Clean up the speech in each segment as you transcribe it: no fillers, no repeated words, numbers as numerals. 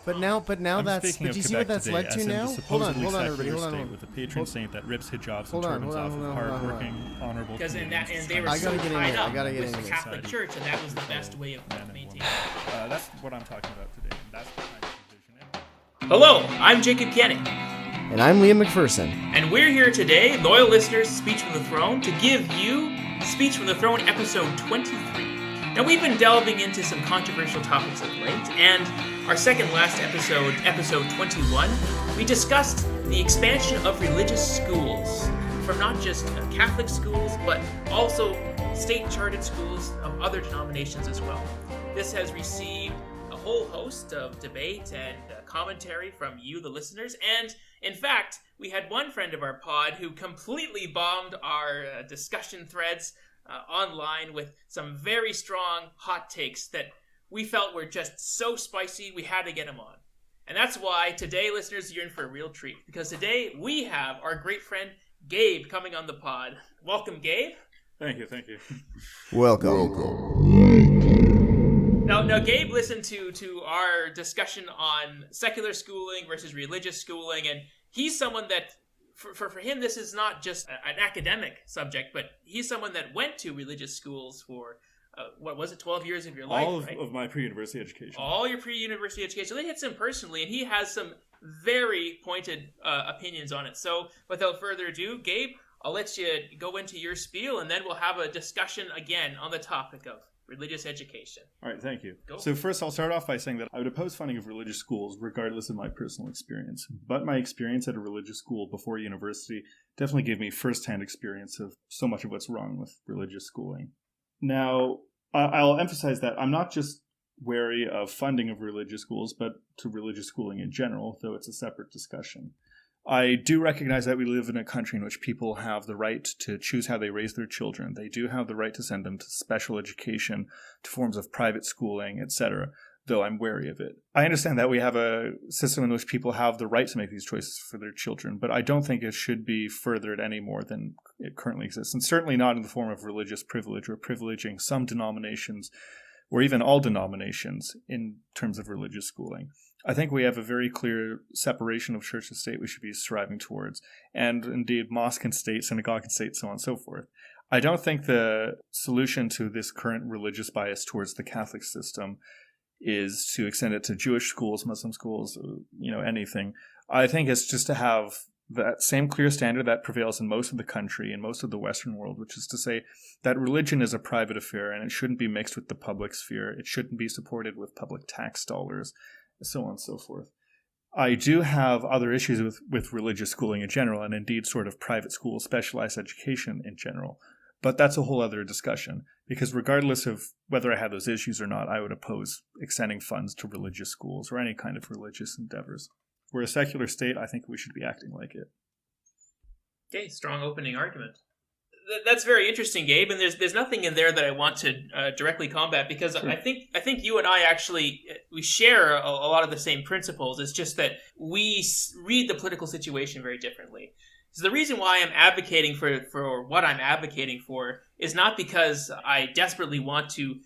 But now that's. But do you see what that's led to now? Hold on, everybody. Hold on. With a patron saint that rips hijabs and turbans off of hardworking, honorable. Because and they were so tied up with the Catholic Church, and that was the best way of maintaining. That's what I'm talking about today. And that's the kind of division. Hello, I'm Jacob Kenney. And I'm Liam McPherson. And we're here today, loyal listeners to Speech from the Throne, to give you Speech from the Throne episode 23. Now, we've been delving into some controversial topics of late, and our second last episode, episode 21, we discussed the expansion of religious schools from not just Catholic schools, but also state-chartered schools of other denominations as well. This has received a whole host of debate and commentary from you, the listeners, and in fact, we had one friend of our pod who completely bombed our discussion threads online with some very strong hot takes that we felt were just so spicy we had to get him on. And that's why today, listeners, you're in for a real treat, because today we have our great friend Gabe coming on the pod. Welcome, Gabe. Thank you. Welcome. Now, Gabe listened to our discussion on secular schooling versus religious schooling, and he's someone that For him, this is not just an academic subject, but he's someone that went to religious schools for, 12 years of your life, All right? of my pre-university education. All your pre-university education. They hits him personally, and he has some very pointed opinions on it. So, without further ado, Gabe, I'll let you go into your spiel, and then we'll have a discussion again on the topic of religious education. All right, thank you. Go. So first, I'll start off by saying that I would oppose funding of religious schools regardless of my personal experience. But my experience at a religious school before university definitely gave me first-hand experience of so much of what's wrong with religious schooling. Now, I'll emphasize that I'm not just wary of funding of religious schools, but to religious schooling in general, though it's a separate discussion. I do recognize that we live in a country in which people have the right to choose how they raise their children. They do have the right to send them to special education, to forms of private schooling, etc., though I'm wary of it. I understand that we have a system in which people have the right to make these choices for their children, but I don't think it should be furthered any more than it currently exists, and certainly not in the form of religious privilege or privileging some denominations or even all denominations in terms of religious schooling. I think we have a very clear separation of church and state we should be striving towards, and indeed mosque and state, synagogue and state, so on and so forth. I don't think the solution to this current religious bias towards the Catholic system is to extend it to Jewish schools, Muslim schools, anything. I think it's just to have that same clear standard that prevails in most of the country and most of the Western world, which is to say that religion is a private affair and it shouldn't be mixed with the public sphere. It shouldn't be supported with public tax dollars, so on and so forth. I do have other issues with religious schooling in general, and indeed sort of private school specialized education in general. But that's a whole other discussion, because regardless of whether I had those issues or not, I would oppose extending funds to religious schools or any kind of religious endeavors. We're a secular state. I think we should be acting like it. Okay, strong opening argument. That's very interesting, Gabe, and there's nothing in there that I want to directly combat, because sure. I think you and I actually we share a lot of the same principles. It's just that we read the political situation very differently. So the reason why I'm advocating for what I'm advocating for is not because I desperately want to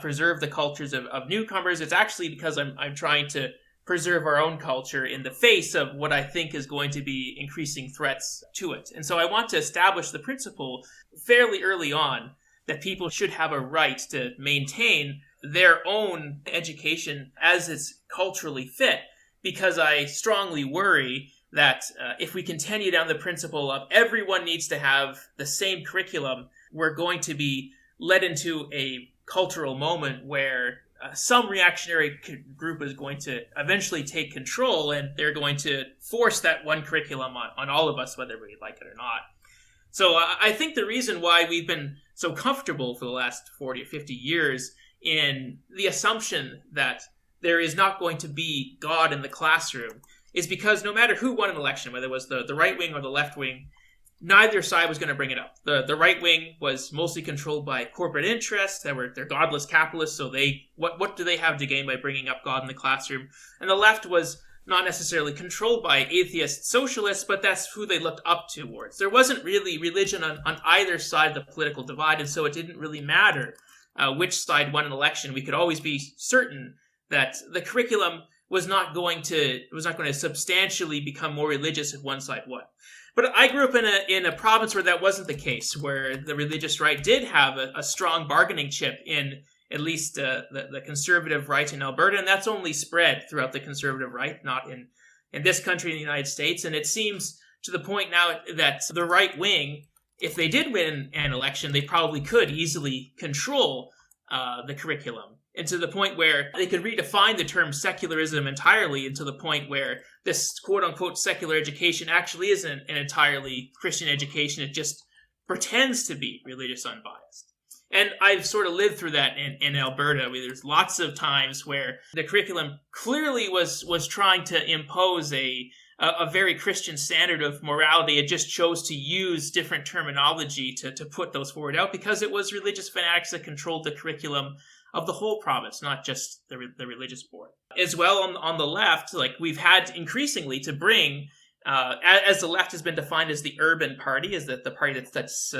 preserve the cultures of newcomers. It's actually because I'm trying to preserve our own culture in the face of what I think is going to be increasing threats to it. And so I want to establish the principle fairly early on that people should have a right to maintain their own education as it's culturally fit, because I strongly worry that if we continue down the principle of everyone needs to have the same curriculum, we're going to be led into a cultural moment where some reactionary group is going to eventually take control, and they're going to force that one curriculum on all of us, whether we like it or not. So I think the reason why we've been so comfortable for the last 40 or 50 years in the assumption that there is not going to be God in the classroom is because no matter who won an election, whether it was the right wing or the left wing, neither side was going to bring it up. The right wing was mostly controlled by corporate interests. They're godless capitalists, so what do they have to gain by bringing up God in the classroom? And the left was not necessarily controlled by atheist socialists, but that's who they looked up towards. There wasn't really religion on either side of the political divide, and so it didn't really matter which side won an election. We could always be certain that the curriculum was not going to substantially become more religious if one side won. But I grew up in a province where that wasn't the case, where the religious right did have a strong bargaining chip in at least the conservative right in Alberta, and that's only spread throughout the conservative right, not in this country, in the United States. And it seems to the point now that the right wing, if they did win an election, they probably could easily control the curriculum, and to the point where they could redefine the term secularism entirely, and to the point where this quote-unquote secular education actually isn't an entirely Christian education. It just pretends to be religious unbiased. And I've sort of lived through that in Alberta. There's lots of times where the curriculum clearly was trying to impose a very Christian standard of morality. It just chose to use different terminology to put those forward out, because it was religious fanatics that controlled the curriculum of the whole province, not just the religious board. As well, on the left, like, we've had increasingly to bring, as the left has been defined as the urban party, is that the party that's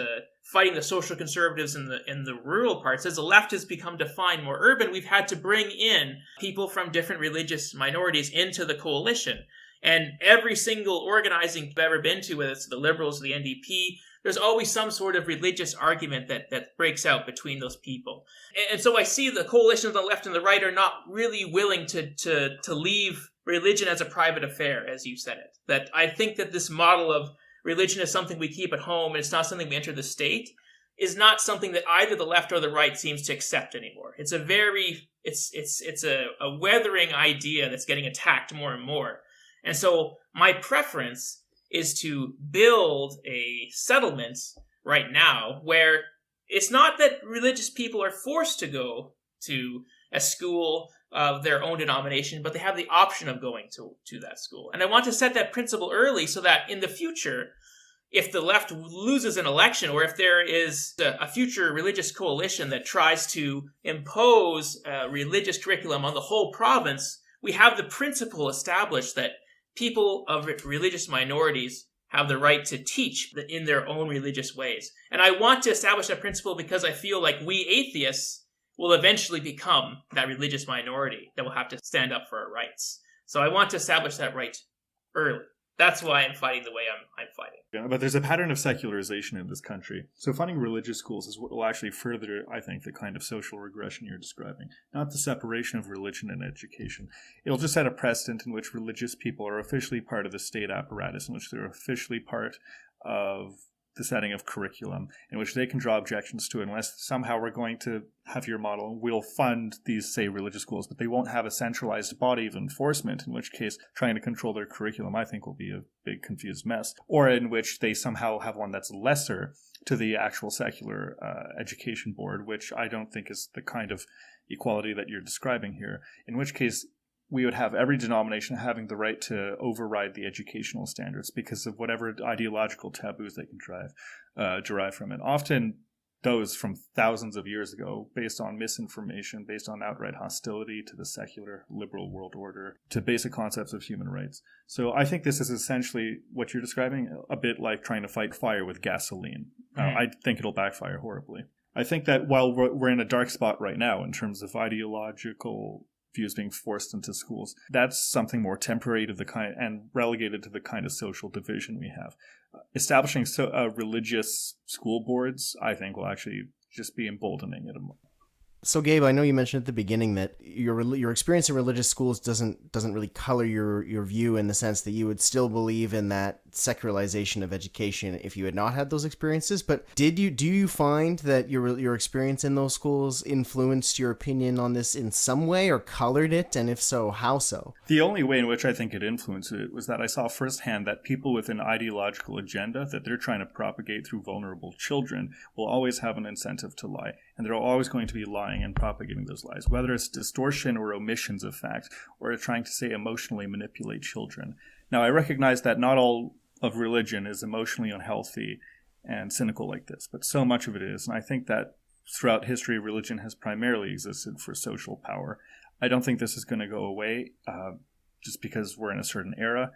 fighting the social conservatives in the rural parts. As the left has become defined more urban, we've had to bring in people from different religious minorities into the coalition. And every single organizing I've ever been to, whether it's the Liberals or the NDP, there's always some sort of religious argument that breaks out between those people. And so I see the coalition of the left and the right are not really willing to leave religion as a private affair, as you said it. That I think that this model of religion is something we keep at home and it's not something we enter the state is not something that either the left or the right seems to accept anymore. It's a weathering idea that's getting attacked more and more. And so my preference is to build a settlement right now where it's not that religious people are forced to go to a school of their own denomination, but they have the option of going to that school. And I want to set that principle early so that in the future, if the left loses an election, or if there is a future religious coalition that tries to impose a religious curriculum on the whole province, we have the principle established that people of religious minorities have the right to teach in their own religious ways. And I want to establish that principle because I feel like we atheists will eventually become that religious minority that will have to stand up for our rights. So I want to establish that right early. That's why I'm fighting the way I'm fighting. Yeah, but there's a pattern of secularization in this country. So funding religious schools is what will actually further, I think, the kind of social regression you're describing. Not the separation of religion and education. It'll just set a precedent in which religious people are officially part of the state apparatus, in which they're officially part of the setting of curriculum, in which they can draw objections to, unless somehow we're going to have your model, we'll fund these, say, religious schools, but they won't have a centralized body of enforcement, in which case trying to control their curriculum, I think, will be a big confused mess, or in which they somehow have one that's lesser to the actual secular education board, which I don't think is the kind of equality that you're describing here, in which case we would have every denomination having the right to override the educational standards because of whatever ideological taboos they can derive from it. Often those from thousands of years ago, based on misinformation, based on outright hostility to the secular liberal world order, to basic concepts of human rights. So I think this is essentially what you're describing, a bit like trying to fight fire with gasoline. I think it'll backfire horribly. I think that while we're in a dark spot right now in terms of ideological views being forced into schools, that's something more temporary to the kind and relegated to the kind of social division we have. Establishing religious school boards, I think, will actually just be emboldening it. So, Gabe, I know you mentioned at the beginning that your experience in religious schools doesn't really color your view, in the sense that you would still believe in that secularization of education if you had not had those experiences. But do you find that your experience in those schools influenced your opinion on this in some way, or colored it? And if so, how so? The only way in which I think it influenced it was that I saw firsthand that people with an ideological agenda that they're trying to propagate through vulnerable children will always have an incentive to lie. And they're always going to be lying and propagating those lies, whether it's distortion or omissions of fact, or trying to, say, emotionally manipulate children. Now, I recognize that not all of religion is emotionally unhealthy and cynical like this, but so much of it is. And I think that throughout history, religion has primarily existed for social power. I don't think this is going to go away just because we're in a certain era.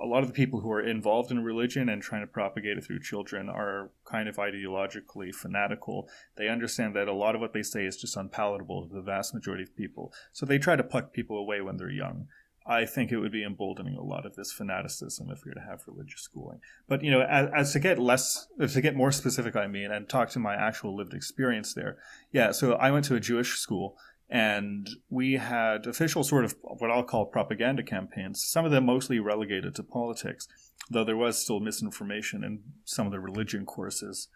a lot of the people who are involved in religion and trying to propagate it through children are kind of ideologically fanatical. They understand that a lot of what they say is just unpalatable to the vast majority of people. So they try to pluck people away when they're young. I think it would be emboldening a lot of this fanaticism if we were to have religious schooling. But, as to get more specific, and talk to my actual lived experience there. Yeah, so I went to a Jewish school, and we had official sort of what I'll call propaganda campaigns, some of them mostly relegated to politics, though there was still misinformation in some of the religion courses,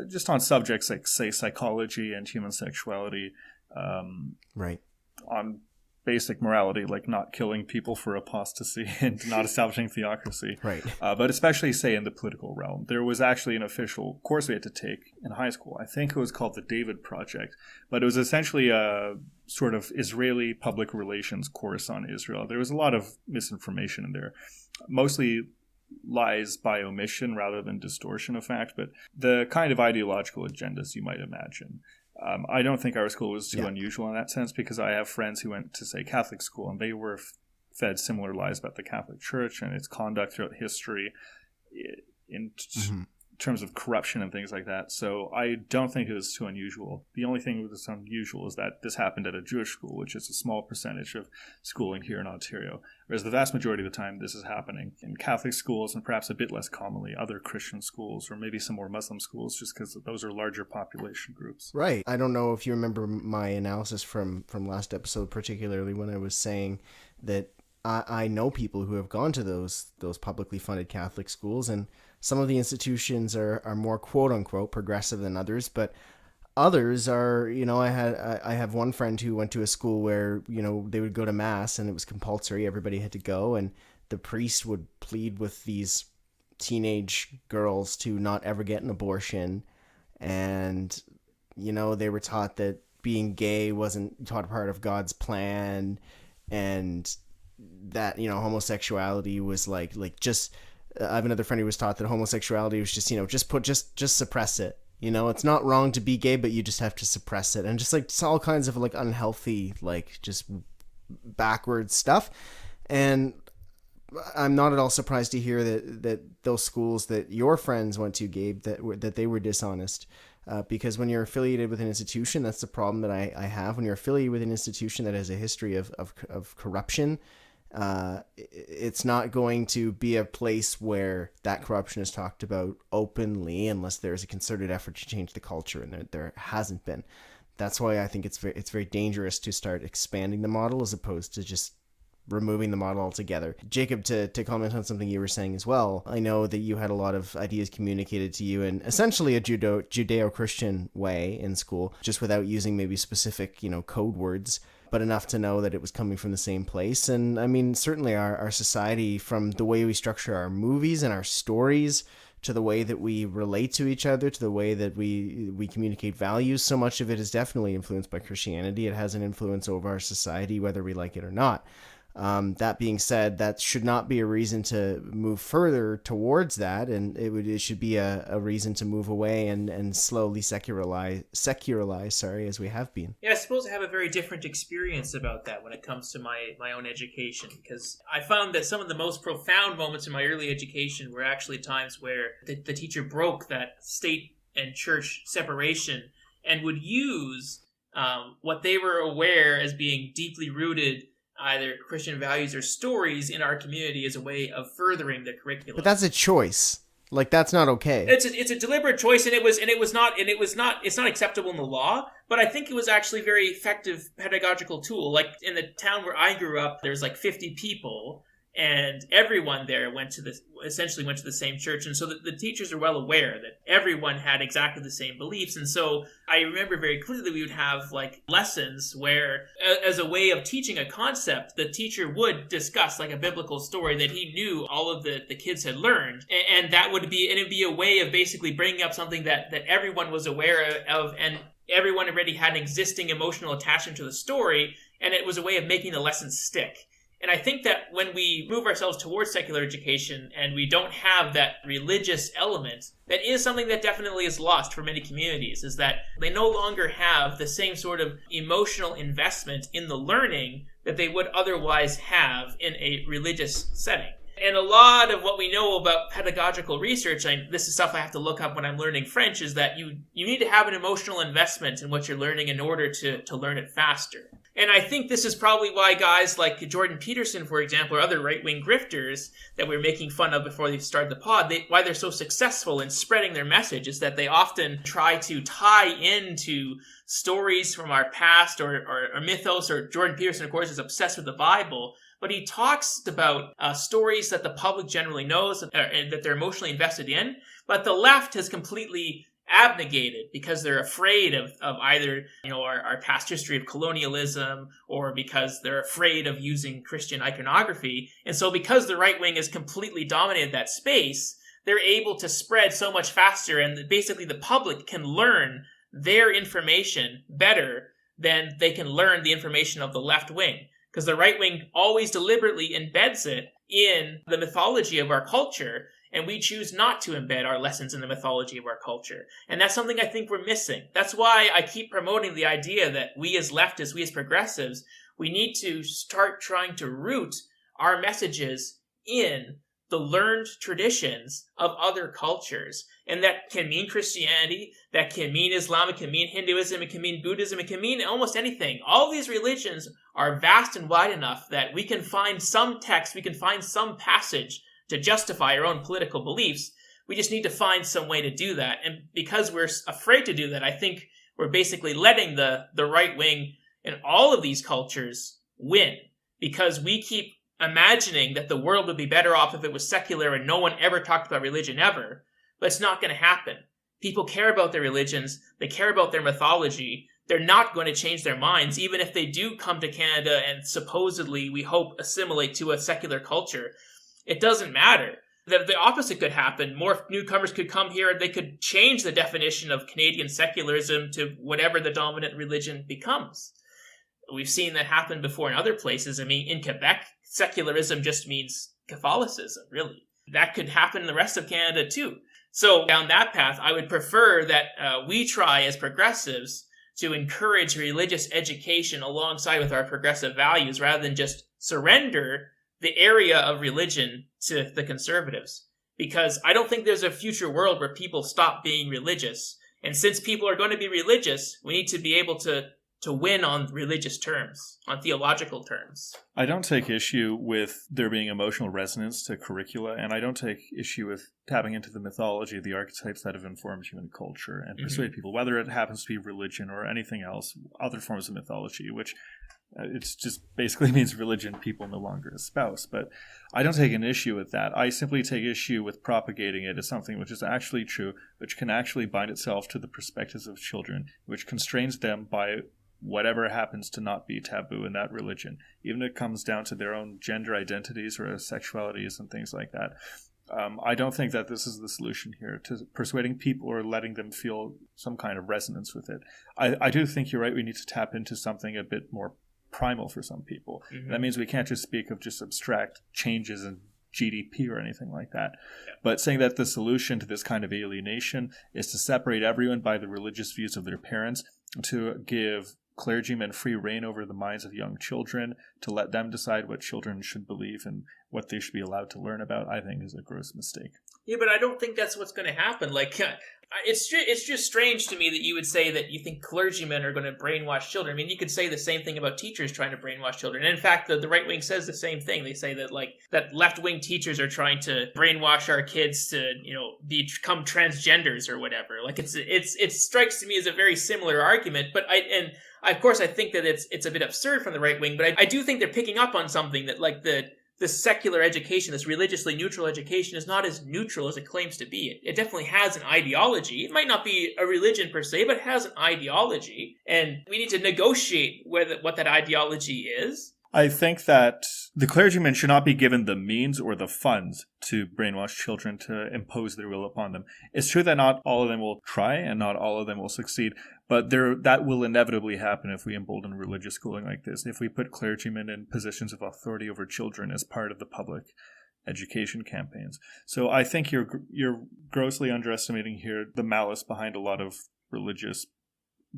just on subjects like, say, psychology and human sexuality, right, on basic morality, like not killing people for apostasy and not establishing theocracy. Right. But especially, say, in the political realm. There was actually an official course we had to take in high school. I think it was called the David Project. But it was essentially a sort of Israeli public relations course on Israel. There was a lot of misinformation in there. Mostly lies by omission rather than distortion of fact, but the kind of ideological agendas you might imagine. I don't think our school was too unusual in that sense, because I have friends who went to, say, Catholic school, and they were fed similar lies about the Catholic Church and its conduct throughout history in terms of corruption and things like that. So I don't think it was too unusual. The only thing that's unusual is that this happened at a Jewish school, which is a small percentage of schooling here in Ontario, whereas the vast majority of the time this is happening in Catholic schools and perhaps a bit less commonly other Christian schools or maybe some more Muslim schools, just because those are larger population groups. Right. I don't know if you remember my analysis from last episode, particularly when I was saying that I know people who have gone to those publicly funded Catholic schools, and some of the institutions are more quote unquote progressive than others, but others are, I have one friend who went to a school where, they would go to mass and it was compulsory. Everybody had to go, and the priest would plead with these teenage girls to not ever get an abortion. And, they were taught that being gay wasn't part of God's plan, and that, homosexuality was like just, I have another friend who was taught that homosexuality was just, just suppress it. It's not wrong to be gay, but you just have to suppress it. And just it's all kinds of unhealthy, just backward stuff. And I'm not at all surprised to hear that those schools that your friends went to, Gabe, that they were dishonest. Because when you're affiliated with an institution, that's the problem that I have. When you're affiliated with an institution that has a history of corruption, it's not going to be a place where that corruption is talked about openly unless there's a concerted effort to change the culture, and there hasn't been. That's why I think it's very dangerous to start expanding the model as opposed to just removing the model altogether. Jacob, to comment on something you were saying as well, I know that you had a lot of ideas communicated to you in essentially a Judeo-Christian way in school, just without using maybe specific, code words, but enough to know that it was coming from the same place. And I mean, certainly our society, from the way we structure our movies and our stories, to the way that we relate to each other, to the way that we communicate values, so much of it is definitely influenced by Christianity. It has an influence over our society, whether we like it or not. That being said, that should not be a reason to move further towards that, and it should be a reason to move away and slowly secularize, as we have been. Yeah, I suppose I have a very different experience about that when it comes to my own education, because I found that some of the most profound moments in my early education were actually times where the teacher broke that state and church separation and would use what they were aware as being deeply rooted either Christian values or stories in our community as a way of furthering the curriculum. But that's a choice. That's not okay. It's a deliberate choice, and it's not acceptable in the law. But I think it was actually a very effective pedagogical tool. Like in the town where I grew up, there's 50 people, and everyone there essentially went to the same church. And so the teachers are well aware that everyone had exactly the same beliefs. And so I remember very clearly we would have lessons where, as a way of teaching a concept, the teacher would discuss a biblical story that he knew all of the kids had learned. And that would be, and it'd be a way of basically bringing up something that everyone was aware of, and everyone already had an existing emotional attachment to the story. And it was a way of making the lesson stick. And I think that when we move ourselves towards secular education and we don't have that religious element, that is something that definitely is lost for many communities, is that they no longer have the same sort of emotional investment in the learning that they would otherwise have in a religious setting. And a lot of what we know about pedagogical research, this is stuff I have to look up when I'm learning French, is that you need to have an emotional investment in what you're learning in order to learn it faster. And I think this is probably why guys like Jordan Peterson, for example, or other right-wing grifters that we were making fun of before they started the pod, why they're so successful in spreading their message is that they often try to tie into stories from our past or mythos, or Jordan Peterson, of course, is obsessed with the Bible, but he talks about stories that the public generally knows and that they're emotionally invested in, but the left has completely abnegated because they're afraid of either our past history of colonialism, or because they're afraid of using Christian iconography. And so because the right wing has completely dominated that space, they're able to spread so much faster, and basically the public can learn their information better than they can learn the information of the left wing, because the right wing always deliberately embeds it in the mythology of our culture, and we choose not to embed our lessons in the mythology of our culture. And that's something I think we're missing. That's why I keep promoting the idea that we as leftists, we as progressives, we need to start trying to root our messages in the learned traditions of other cultures. And that can mean Christianity, that can mean Islam, it can mean Hinduism, it can mean Buddhism, it can mean almost anything. All these religions are vast and wide enough that we can find some text, we can find some passage to justify our own political beliefs. We just need to find some way to do that. And because we're afraid to do that, I think we're basically letting the right wing in all of these cultures win, because we keep imagining that the world would be better off if it was secular and no one ever talked about religion ever. But it's not going to happen. People care about their religions. They care about their mythology. They're not going to change their minds, even if they do come to Canada and supposedly, we hope, assimilate to a secular culture. It doesn't matter. The opposite could happen. More newcomers could come here and they could change the definition of Canadian secularism to whatever the dominant religion becomes. We've seen that happen before in other places. I mean, in Quebec, secularism just means Catholicism, really. That could happen in the rest of Canada too. So down that path, I would prefer that we try as progressives to encourage religious education alongside with our progressive values, rather than just surrender the area of religion to the conservatives. Because I don't think there's a future world where people stop being religious. And since people are going to be religious, we need to be able to win on religious terms, on theological terms. I don't take issue with there being emotional resonance to curricula, and I don't take issue with tapping into the mythology, the archetypes that have informed human culture, and persuade people, whether it happens to be religion or anything else, other forms of mythology, which it's just basically means religion people no longer espouse. But I don't take an issue with that. I simply take issue with propagating it as something which is actually true, which can actually bind itself to the perspectives of children, which constrains them by whatever happens to not be taboo in that religion, even if it comes down to their own gender identities or sexualities and things like that. I don't think that this is the solution here to persuading people or letting them feel some kind of resonance with it. I do think you're right. We need to tap into something a bit more primal for some people. That means we can't just speak of just abstract changes in GDP or anything like that. But saying that the solution to this kind of alienation is to separate everyone by the religious views of their parents, to give clergymen free reign over the minds of young children, to let them decide what children should believe and what they should be allowed to learn about, I think is a gross mistake. Yeah, but I don't think that's what's going to happen. Like, it's just strange to me that you would say that you think clergymen are going to brainwash children. I mean, you could say the same thing about teachers trying to brainwash children. And in fact, the right wing says the same thing. They say that that left wing teachers are trying to brainwash our kids to become transgenders or whatever. Like it strikes to me as a very similar argument. But of course I think that it's a bit absurd from the right wing. But I do think they're picking up on something that this secular education, this religiously neutral education, is not as neutral as it claims to be. It definitely has an ideology. It might not be a religion per se, but it has an ideology. And we need to negotiate what that ideology is. I think that the clergymen should not be given the means or the funds to brainwash children, to impose their will upon them. It's true that not all of them will try and not all of them will succeed, but that will inevitably happen if we embolden religious schooling like this, if we put clergymen in positions of authority over children as part of the public education campaigns. So I think you're grossly underestimating here the malice behind a lot of religious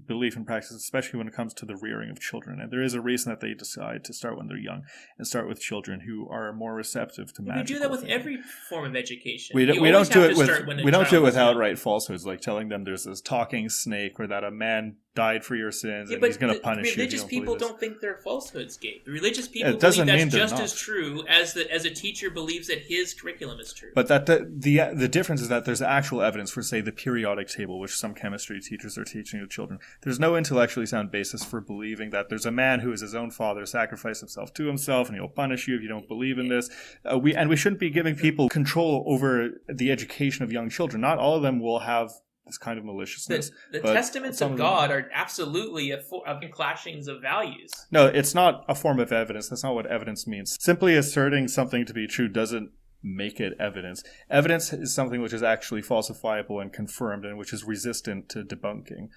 belief and practice, especially when it comes to the rearing of children. And there is a reason that they decide to start when they're young and start with children who are more receptive to magic. We do that with every form of education. We don't do it with outright falsehoods, like telling them there's this talking snake or that a man died for your sins and he's going to punish you. Religious people don't think they're falsehoods, Gabe. The religious people believe that's just as true as a teacher believes that his curriculum is true. But that the difference is that there's actual evidence for, say, the periodic table, which some chemistry teachers are teaching to children. There's no intellectually sound basis for believing that there's a man who is his own father, sacrificed himself to himself, and he'll punish you if you don't believe in this. We shouldn't be giving people control over the education of young children. Not all of them will have this kind of maliciousness. The testaments of God are absolutely clashings of values. No, it's not a form of evidence. That's not what evidence means. Simply asserting something to be true doesn't make it evidence. Evidence is something which is actually falsifiable and confirmed and which is resistant to debunking.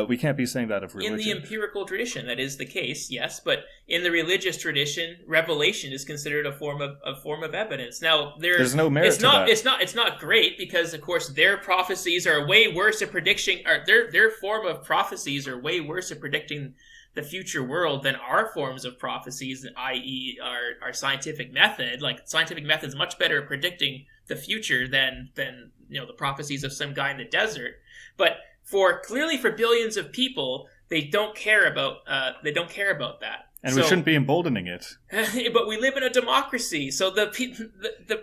We can't be saying that of religion. In the empirical tradition, that is the case, yes, but in the religious tradition, revelation is considered a form of evidence. Now, there's no merit to that. It's not great because, of course, their prophecies are way worse at predicting. Their form of prophecies are way worse at predicting the future world than our forms of prophecies, i.e. our scientific method. Like, scientific method is much better at predicting the future than the prophecies of some guy in the desert. But for billions of people, they don't care about that. And we shouldn't be emboldening it. But we live in a democracy, so the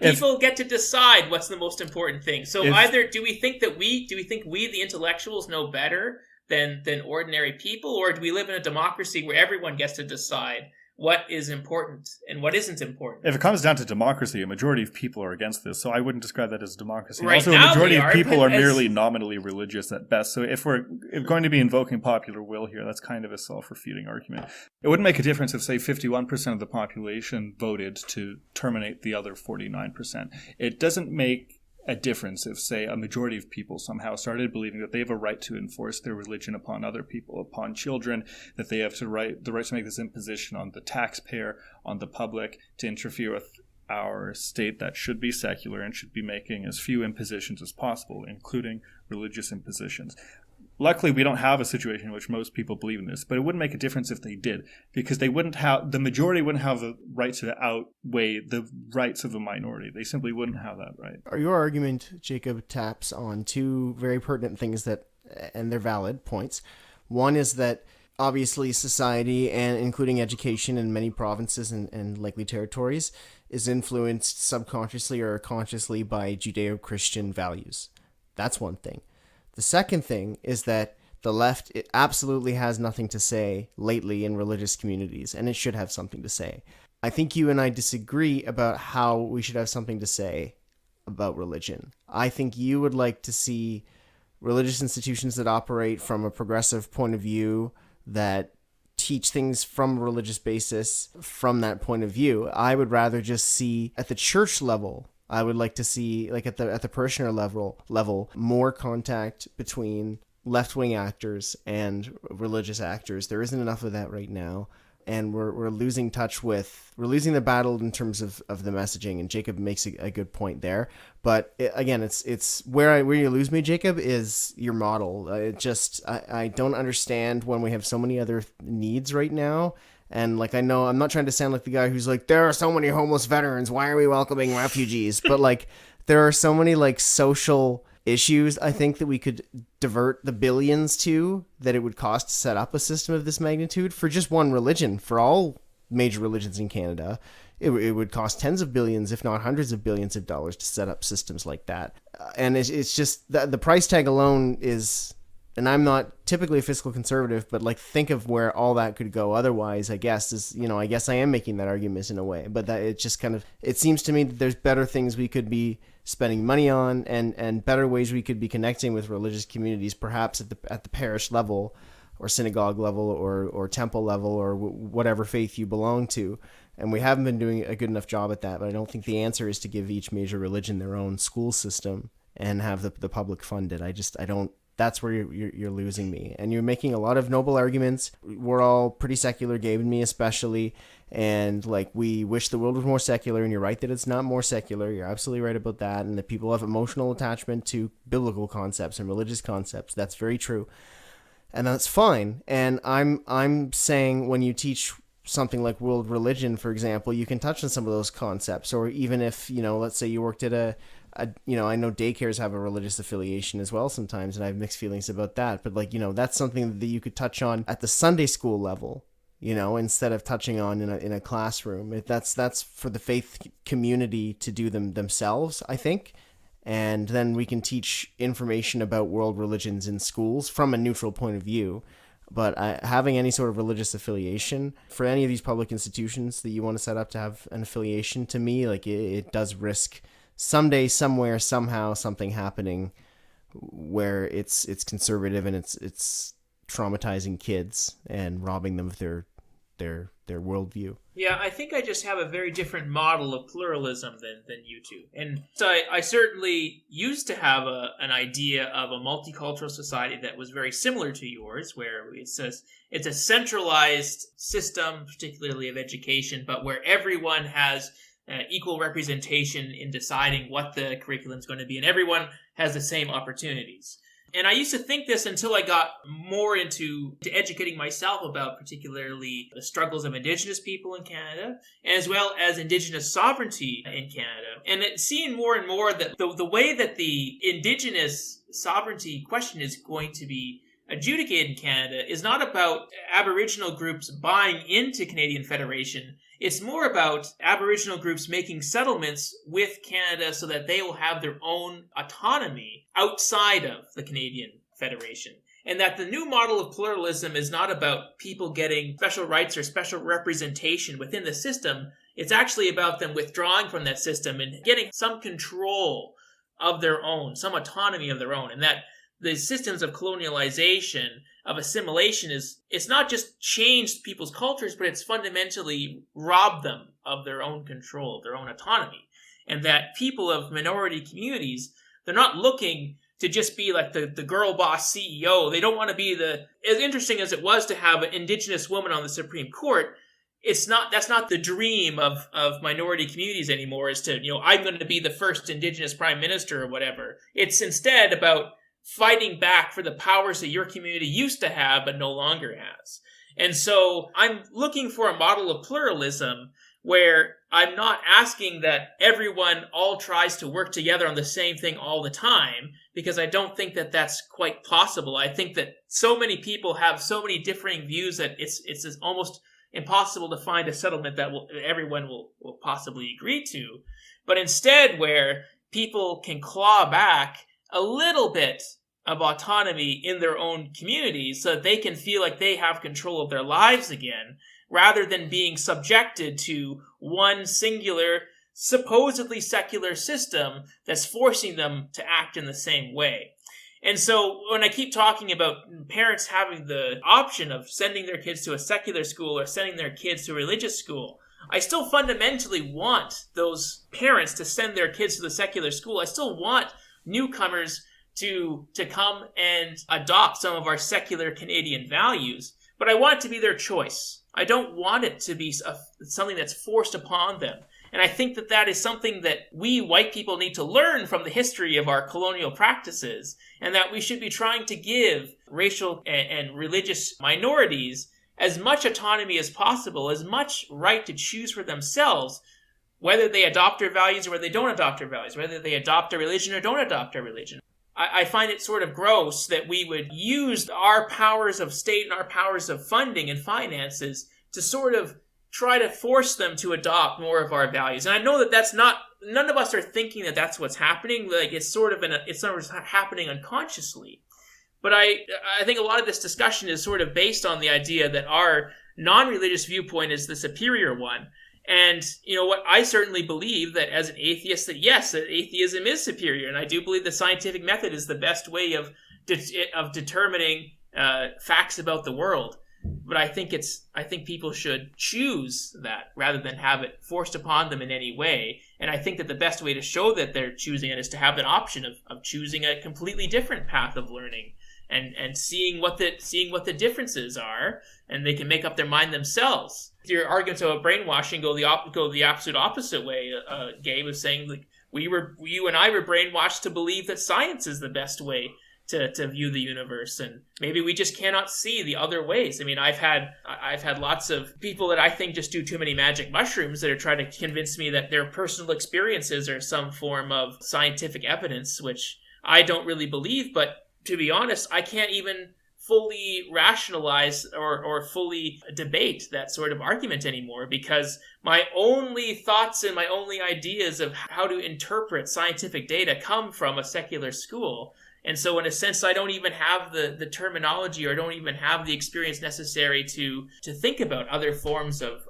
people get to decide what's the most important thing. So either do we think we the intellectuals know better than ordinary people, or do we live in a democracy where everyone gets to decide what is important and what isn't important? If it comes down to democracy, a majority of people are against this, so I wouldn't describe that as democracy. Right also, now a majority of people are merely nominally religious at best. So if we're going to be invoking popular will here, that's kind of a self-refuting argument. It wouldn't make a difference if, say, 51% of the population voted to terminate the other 49%. It doesn't make a difference if, say, a majority of people somehow started believing that they have a right to enforce their religion upon other people, upon children, that they have the right to make this imposition on the taxpayer, on the public, to interfere with our state that should be secular and should be making as few impositions as possible, including religious impositions. Luckily, we don't have a situation in which most people believe in this, but it wouldn't make a difference if they did, because the majority wouldn't have the right to outweigh the rights of the minority. They simply wouldn't have that right. Your argument, Jacob, taps on two very pertinent things and they're valid points. One is that obviously society, and including education in many provinces and likely territories, is influenced subconsciously or consciously by Judeo-Christian values. That's one thing. The second thing is that the left absolutely has nothing to say lately in religious communities, and it should have something to say. I think you and I disagree about how we should have something to say about religion. I think you would like to see religious institutions that operate from a progressive point of view, that teach things from a religious basis from that point of view. I would rather just see at the church level, I would like to see, like at the parishioner level, more contact between left-wing actors and religious actors. There isn't enough of that right now, and we're losing the battle in terms of the messaging. And Jacob makes a good point there. But again, it's where you lose me, Jacob, is your model. I don't understand when we have so many other needs right now. And like, I know I'm not trying to sound like the guy who's like, there are so many homeless veterans, why are we welcoming refugees? But like, there are so many like social issues, I think, that we could divert the billions to, that it would cost to set up a system of this magnitude for just one religion. For all major religions in Canada, it would cost tens of billions, if not hundreds of billions of dollars to set up systems like that. And it's just the price tag alone is... And I'm not typically a fiscal conservative, but like, think of where all that could go otherwise, I guess I guess I am making that argument in a way, but that it just it seems to me that there's better things we could be spending money on, and better ways we could be connecting with religious communities, perhaps at the parish level or synagogue level or temple level or whatever faith you belong to. And we haven't been doing a good enough job at that, but I don't think the answer is to give each major religion their own school system and have the public fund it. I don't. That's where you're losing me. And you're making a lot of noble arguments. We're all pretty secular, Gabe and me especially. And like, we wish the world was more secular. And you're right that it's not more secular. You're absolutely right about that. And that people have emotional attachment to biblical concepts and religious concepts. That's very true. and that's fine. And I'm saying when you teach something like world religion, for example, you can touch on some of those concepts. Or even if, let's say you worked at I know daycares have a religious affiliation as well sometimes, and I have mixed feelings about that. But that's something that you could touch on at the Sunday school level, instead of touching on in a classroom. That's for the faith community to do themselves, I think. And then we can teach information about world religions in schools from a neutral point of view. But having any sort of religious affiliation for any of these public institutions that you want to set up to have an affiliation, to me, it does risk someday, somewhere, somehow, something happening where it's conservative and it's traumatizing kids and robbing them of their worldview. Yeah, I think I just have a very different model of pluralism than you two. And so I certainly used to have an idea of a multicultural society that was very similar to yours, where it's a centralized system, particularly of education, but where everyone has equal representation in deciding what the curriculum is going to be, and everyone has the same opportunities. And I used to think this until I got more into educating myself about particularly the struggles of Indigenous people in Canada, as well as Indigenous sovereignty in Canada. And seeing more and more that the way that the Indigenous sovereignty question is going to be adjudicated in Canada is not about Aboriginal groups buying into Canadian Federation. It's more about Aboriginal groups making settlements with Canada so that they will have their own autonomy outside of the Canadian Federation. And that the new model of pluralism is not about people getting special rights or special representation within the system. It's actually about them withdrawing from that system and getting some control of their own, some autonomy of their own. And that the systems of colonialization, of assimilation, it's not just changed people's cultures, but it's fundamentally robbed them of their own control, their own autonomy. And that people of minority communities, they're not looking to just be like the girl boss CEO. They don't want to be as interesting as it was to have an Indigenous woman on the Supreme Court. That's not the dream of minority communities anymore, is to, I'm going to be the first Indigenous prime minister or whatever. It's instead about fighting back for the powers that your community used to have but no longer has. And so I'm looking for a model of pluralism where I'm not asking that everyone all tries to work together on the same thing all the time, because I don't think that that's quite possible. I think that so many people have so many differing views that it's almost impossible to find a settlement that everyone will possibly agree to. But instead, where people can claw back a little bit of autonomy in their own communities so that they can feel like they have control of their lives again, rather than being subjected to one singular, supposedly secular system that's forcing them to act in the same way. And so when I keep talking about parents having the option of sending their kids to a secular school or sending their kids to a religious school, I still fundamentally want those parents to send their kids to the secular school. I still want newcomers to come and adopt some of our secular Canadian values, but I want it to be their choice. I don't want it to be something that's forced upon them. And I think that is something that we white people need to learn from the history of our colonial practices, and that we should be trying to give racial and religious minorities as much autonomy as possible, as much right to choose for themselves, whether they adopt our values or whether they don't adopt our values, whether they adopt a religion or don't adopt a religion. I find it sort of gross that we would use our powers of state and our powers of funding and finances to sort of try to force them to adopt more of our values. And I know that that's not, none of us are thinking that that's what's happening. Like it's sort of happening unconsciously. But I think a lot of this discussion is sort of based on the idea that our non-religious viewpoint is the superior one. And, what I certainly believe that as an atheist, that yes, that atheism is superior. And I do believe the scientific method is the best way of determining facts about the world. But I think people should choose that rather than have it forced upon them in any way. And I think that the best way to show that they're choosing it is to have an option of choosing a completely different path of learning and seeing what the differences are, and they can make up their mind themselves. Your arguments about brainwashing go the absolute opposite way. Gabe was saying, like, you and I were brainwashed to believe that science is the best way to view the universe, and maybe we just cannot see the other ways. I mean, I've had lots of people that I think just do too many magic mushrooms that are trying to convince me that their personal experiences are some form of scientific evidence, which I don't really believe. But to be honest, I can't even fully rationalize or fully debate that sort of argument anymore, because my only thoughts and my only ideas of how to interpret scientific data come from a secular school. And so in a sense, I don't even have the terminology, or don't even have the experience necessary to think about other forms of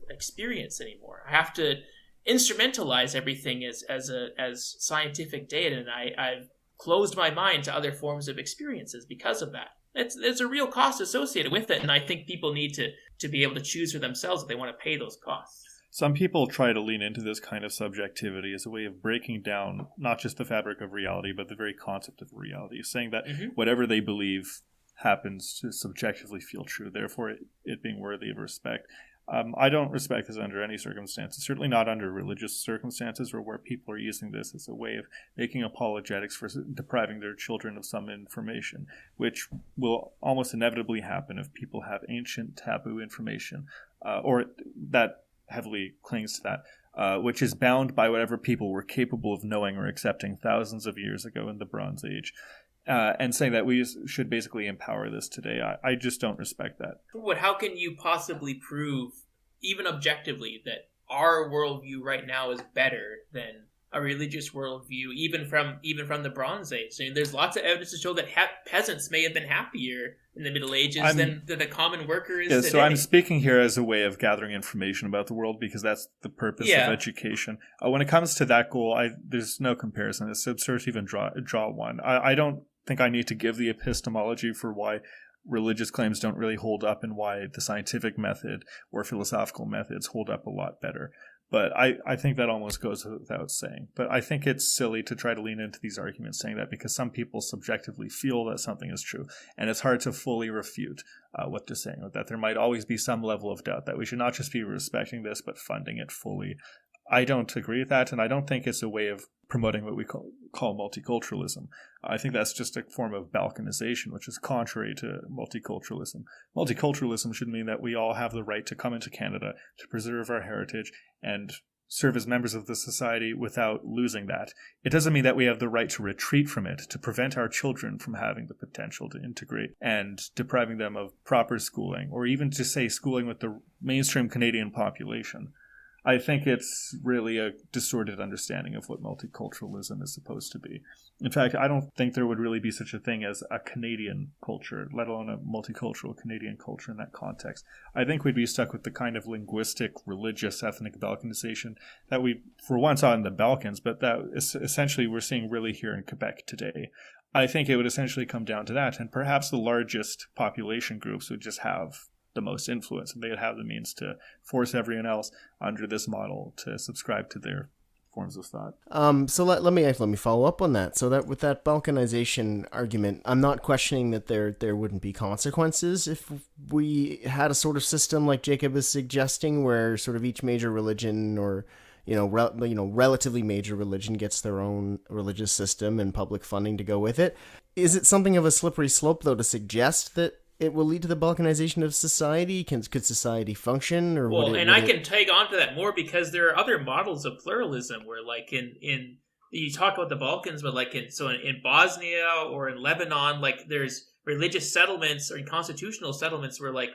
experience anymore. I have to instrumentalize everything as scientific data, and I've closed my mind to other forms of experiences because of that. There's a real cost associated with it, and I think people need to be able to choose for themselves if they want to pay those costs. Some people try to lean into this kind of subjectivity as a way of breaking down not just the fabric of reality, but the very concept of reality, saying that whatever they believe happens to subjectively feel true, therefore it being worthy of respect. I don't respect this under any circumstances, certainly not under religious circumstances, or where people are using this as a way of making apologetics for depriving their children of some information, which will almost inevitably happen if people have ancient taboo information, or that heavily clings to that, which is bound by whatever people were capable of knowing or accepting thousands of years ago in the Bronze Age. And saying that we should basically empower this today, I just don't respect that. But how can you possibly prove, even objectively, that our worldview right now is better than a religious worldview, even from the Bronze Age? I mean, there's lots of evidence to show that peasants may have been happier in the Middle Ages than the common worker is today. So I'm speaking here as a way of gathering information about the world, because that's the purpose of education. When it comes to that goal, there's no comparison. It's absurd to even draw one. I don't think I need to give the epistemology for why religious claims don't really hold up, and why the scientific method or philosophical methods hold up a lot better. But I think that almost goes without saying. But I think it's silly to try to lean into these arguments saying that, because some people subjectively feel that something is true, and it's hard to fully refute what they're saying, that there might always be some level of doubt, that we should not just be respecting this, but funding it fully. I don't agree with that, and I don't think it's a way of promoting what we call multiculturalism. I think that's just a form of balkanization, which is contrary to multiculturalism. Multiculturalism should mean that we all have the right to come into Canada, to preserve our heritage, and serve as members of the society without losing that. It doesn't mean that we have the right to retreat from it, to prevent our children from having the potential to integrate, and depriving them of proper schooling, or even to say schooling with the mainstream Canadian population. I think it's really a distorted understanding of what multiculturalism is supposed to be. In fact, I don't think there would really be such a thing as a Canadian culture, let alone a multicultural Canadian culture in that context. I think we'd be stuck with the kind of linguistic, religious, ethnic balkanization that we, for one, saw in the Balkans, but that is essentially we're seeing really here in Quebec today. I think it would essentially come down to that, and perhaps the largest population groups would just have the most influence, and they would have the means to force everyone else under this model to subscribe to their forms of thought. So let me follow up on that. So that with that balkanization argument, I'm not questioning that there wouldn't be consequences if we had a sort of system like Jacob is suggesting, where sort of each major religion, or relatively major religion, gets their own religious system and public funding to go with it. Is it something of a slippery slope, though, to suggest that it will lead to the balkanization of society? Could society function? Or I can tag on to that more, because there are other models of pluralism where, like in you talk about the Balkans, but like in Bosnia or in Lebanon, like there's religious settlements or constitutional settlements where like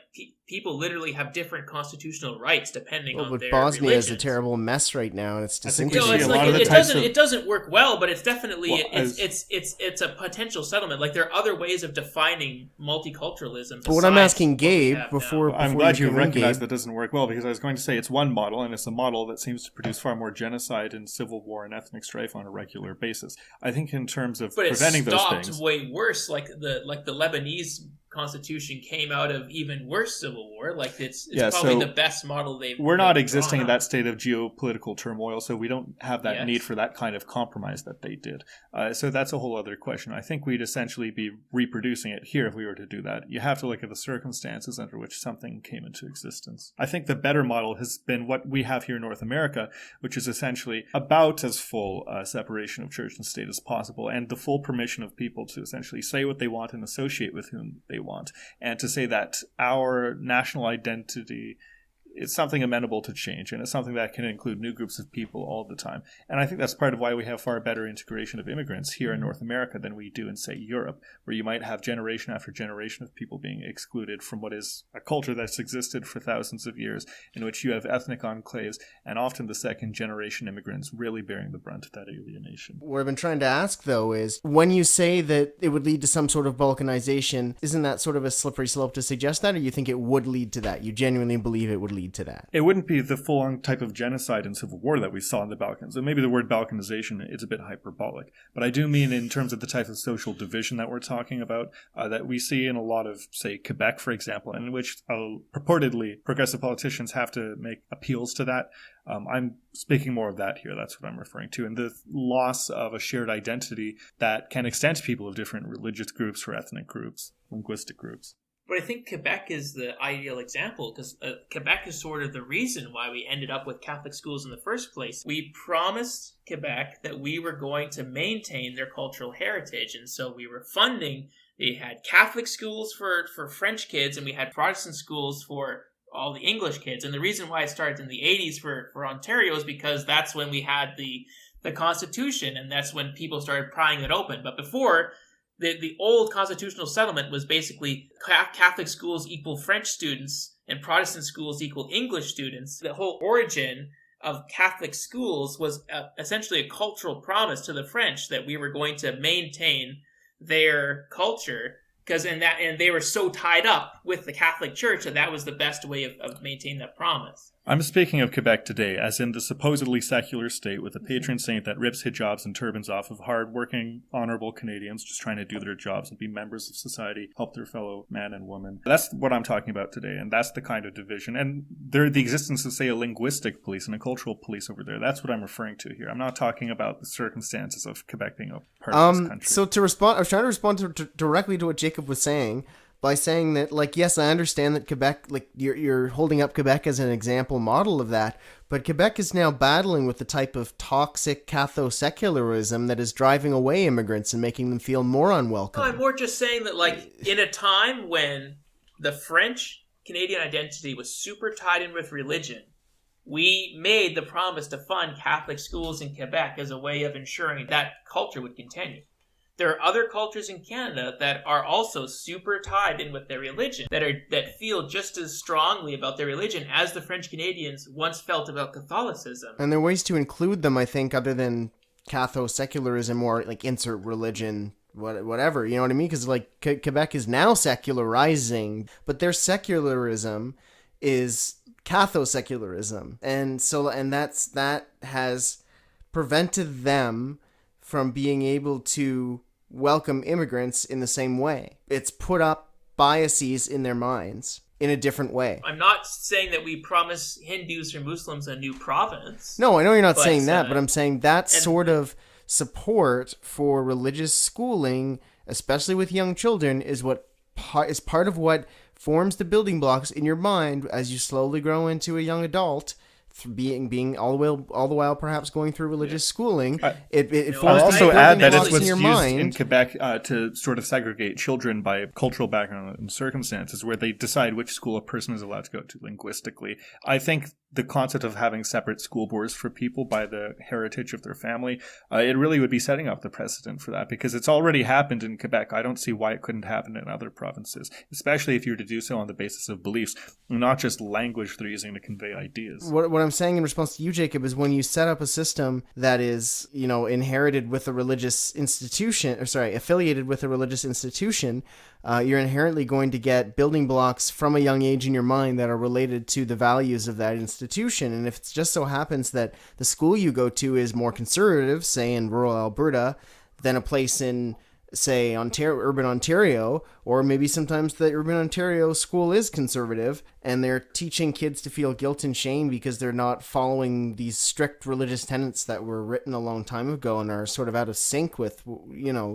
people literally have different constitutional rights depending on their Bosnia religions. is a terrible mess right now, and it's disintegrating. It doesn't work well, but it's definitely it's a potential settlement. Like there are other ways of defining multiculturalism. But what I'm asking Gabe before I'm glad you recognize that doesn't work well, because I was going to say it's one model, and it's a model that seems to produce far more genocide and civil war and ethnic strife on a regular basis. I think in terms of preventing those things, way worse. Like the Lebanese constitution came out of even worse civil war. Like it's Yeah, probably so the best model we're not they've existing drawn in that up. state of geopolitical turmoil, so we don't have that Yes. need for that kind of compromise that they did. So that's a whole other question. I think we'd essentially be reproducing it here if we were to do that. You have to look at the circumstances under which something came into existence. I think the better model has been what we have here in North America, which is essentially about as full separation of church and state as possible, and the full permission of people to essentially say what they want and associate with whom they want, and to say that our national identity is something amenable to change, and it's something that can include new groups of people all the time. And I think that's part of why we have far better integration of immigrants here in North America than we do in, say, Europe, where you might have generation after generation of people being excluded from what is a culture that's existed for thousands of years, in which you have ethnic enclaves, and often the second generation immigrants really bearing the brunt of that alienation. What I've been trying to ask, though, is when you say that it would lead to some sort of balkanization, isn't that sort of a slippery slope to suggest that, or you think it would lead to that? You genuinely believe it would lead to that? It wouldn't be the full-on type of genocide and civil war that we saw in the Balkans. And maybe the word Balkanization is a bit hyperbolic. But I do mean in terms of the type of social division that we're talking about, that we see in a lot of, say, Quebec, for example, in which purportedly progressive politicians have to make appeals to that. I'm speaking more of that here. That's what I'm referring to. And the loss of a shared identity that can extend to people of different religious groups or ethnic groups, linguistic groups. But I think Quebec is the ideal example because Quebec is sort of the reason why we ended up with Catholic schools in the first place. We promised Quebec that we were going to maintain their cultural heritage, and so we were funding. They had Catholic schools for French kids, and we had Protestant schools for all the English kids. And the reason why it started in the 80s for Ontario is because that's when we had the Constitution, and that's when people started prying it open. But before, the old constitutional settlement was basically Catholic schools equal French students and Protestant schools equal English students. The whole origin of Catholic schools was essentially a cultural promise to the French that we were going to maintain their culture, because and they were so tied up with the Catholic Church that was the best way of maintaining that promise. I'm speaking of Quebec today, as in the supposedly secular state with a patron saint that rips hijabs and turbans off of hard-working, honorable Canadians just trying to do their jobs and be members of society, help their fellow man and woman. That's what I'm talking about today, and that's the kind of division. And the existence of, say, a linguistic police and a cultural police over there, that's what I'm referring to here. I'm not talking about the circumstances of Quebec being a part of this country. So to respond, I was trying to respond directly to what Jacob was saying, by saying that, like, yes, I understand that Quebec, like, you're holding up Quebec as an example model of that, but Quebec is now battling with the type of toxic catho-secularism that is driving away immigrants and making them feel more unwelcome. No, I'm more just saying that, like, in a time when the French-Canadian identity was super tied in with religion, we made the promise to fund Catholic schools in Quebec as a way of ensuring that culture would continue. There are other cultures in Canada that are also super tied in with their religion, that feel just as strongly about their religion as the French Canadians once felt about Catholicism. And there are ways to include them, I think, other than catho-secularism or, like, insert religion, whatever, you know what I mean? Because, like, Quebec is now secularizing, but their secularism is catho-secularism. And that has prevented them from being able to welcome immigrants in the same way. It's put up biases in their minds in a different way. I'm not saying that we promise Hindus or Muslims a new province. No, I know you're not saying that, but I'm saying that sort of support for religious schooling, especially with young children, is part of what forms the building blocks in your mind as you slowly grow into a young adult. Being all the while perhaps going through religious schooling, it I'll also add that it's what's in your used mind. in Quebec to sort of segregate children by cultural background and circumstances, where they decide which school a person is allowed to go to linguistically. I think the concept of having separate school boards for people by the heritage of their family, it really would be setting up the precedent for that, because it's already happened in Quebec. I don't see why it couldn't happen in other provinces, especially if you were to do so on the basis of beliefs, not just language they're using to convey ideas. What I'm saying in response to you, Jacob, is when you set up a system that is, inherited with a religious institution, affiliated with a religious institution, you're inherently going to get building blocks from a young age in your mind that are related to the values of that institution. And if it just so happens that the school you go to is more conservative, say in rural Alberta, than a place in say, urban Ontario, or maybe sometimes the urban Ontario school is conservative and they're teaching kids to feel guilt and shame because they're not following these strict religious tenets that were written a long time ago and are sort of out of sync with,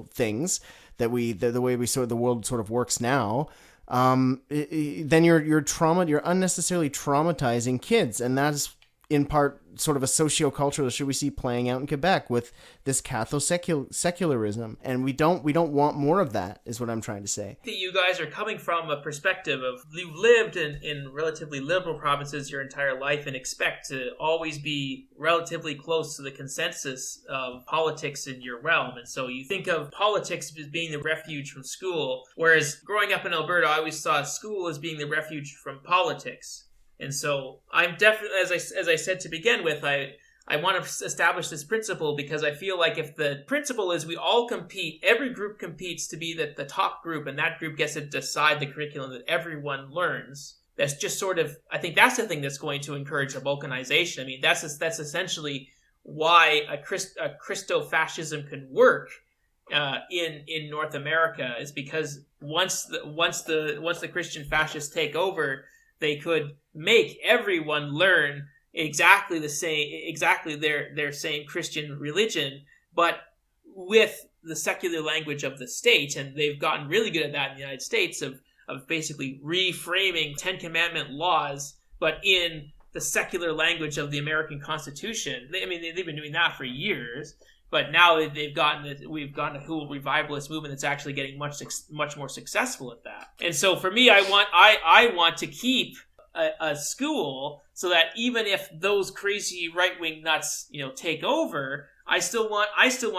things that the way the world sort of works now. Then you're unnecessarily traumatizing kids, and that's in part sort of a socio-cultural issue we see playing out in Quebec with this Catholic-secularism, and we don't want more of that, is what I'm trying to say. You guys are coming from a perspective of you've lived in relatively liberal provinces your entire life and expect to always be relatively close to the consensus of politics in your realm, and so you think of politics as being the refuge from school, whereas growing up in Alberta, I always saw school as being the refuge from politics. And so I'm definitely, as I said to begin with, I want to establish this principle because I feel like if the principle is we all compete, every group competes to be the top group, and that group gets to decide the curriculum that everyone learns. That's just sort of, I think that's the thing that's going to encourage a balkanization. I mean, that's essentially why a Christo-fascism can work in North America, is because once the Christian fascists take over, they could make everyone learn exactly their same Christian religion, but with the secular language of the state. And they've gotten really good at that in the United States of basically reframing Ten Commandment laws, but in the secular language of the American Constitution. They've been doing that for years. But now we've gotten a whole revivalist movement that's actually getting much more successful at that. And so for me, I want to keep a school so that even if those crazy right-wing nuts take over, I still want